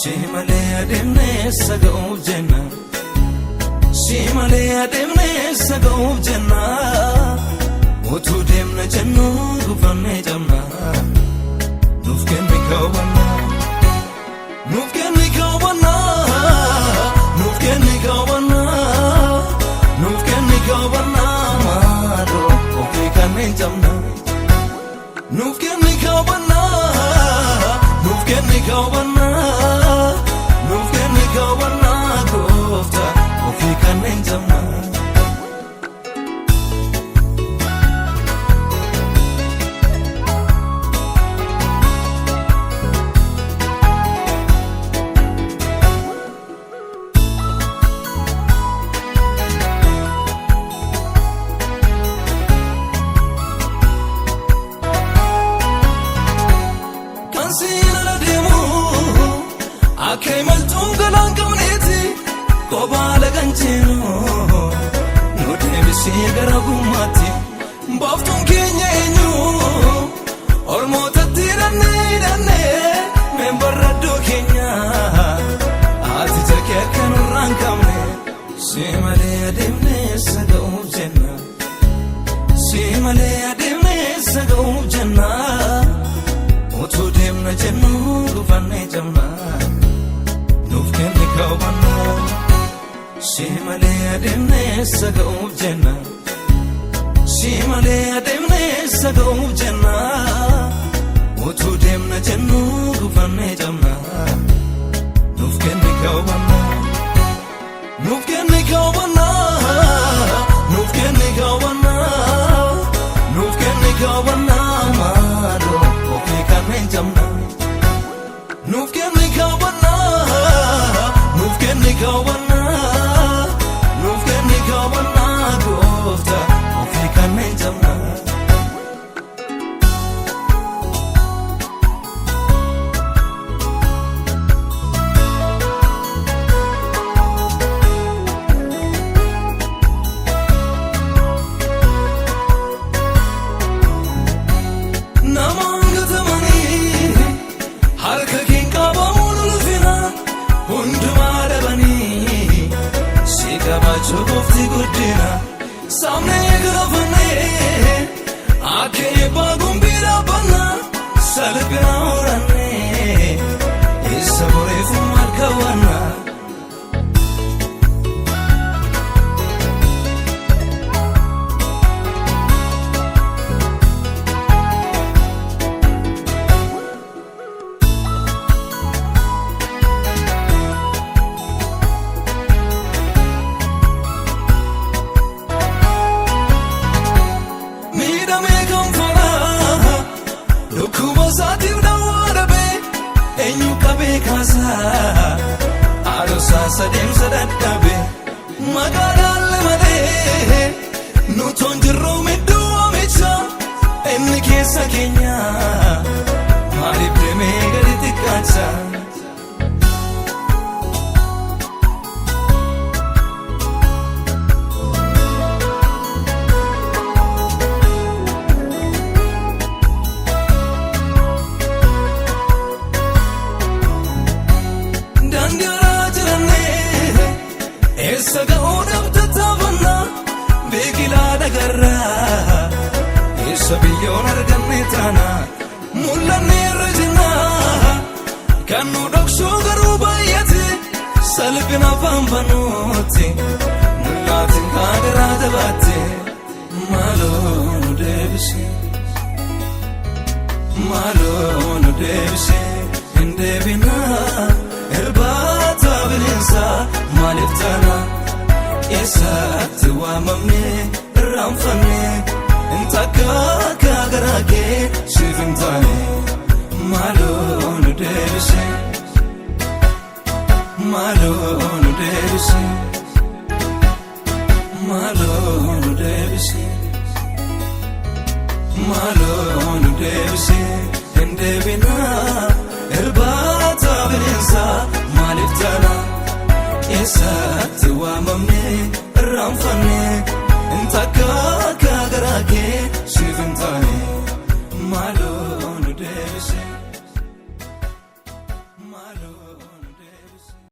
Simale ademne sagau jenna Simale ademne sagau jenna Otu demne jennu gufanne jamna Nufkenni kawana Nufkenni kawana Nufkenni kawana Nufkenni kawana Mado oke kanne jamna Nufkenni kawana Nufkenni kawana Nufkenni kawana Gofta oke kanne jamna Akay maltuun galaan qabneeti Kobaala gancheenu Nu deebisee gara gummaatti Baaftuun keenya eenyu Ormootatti hidhannee Membarraddoo keenya Ati jarkee akka nurraan qabne Simalee adeemnee saga'uuf jenna Simalee adeemnee saga'uuf jenna Otuu deemna jennu gufannee jamna Nufkenni kawana Simale ademne sagau jenna Simale ademne sagau jenna Otu demna jennu gufanne jamna Nufkenni kawana Nufkenni kawana Nufkenni kawana Nufkenni kawana Mado oke kanne jamna Nufkenni kawana Nufkenni kawana Nufkenni kawana Gofta oke kanne jamna Namaan gatamanii harka keen qabamuun ulfina hundumaa dhabanii si qabachuu qofti guddina saamnee gaafannee akka eebbaa gumbii dhaabbannaa salphina horannee eessa boreefu maal kaawwannaa Sadem sadadabe Magadale made Nuton jirro meddu amicha Enni keessa keenya Maali preme gaditi kacha Saga'uu dabtatafanna beekilaa dhagarraa eessa biyyoon arganne taana mul'anne irra jenna kan nu dhokshuu garuu baay'ate salphina afaan banuutti nullaatiin kaagaraa jabaatte maaloo nu deebise maaloo nu deebise hin deebinaa irbaata bineensaa maaliif taana Eessatti waamamne irraanfanne intakka gaagaraa kee siif hin taane maaloo nu deebise maaloo nu deebise maaloo nu deebise maaloo nu deebise hin deebinaa irbaata bineensaa maaliif taana Eessatti waamamne irraanfanne intakka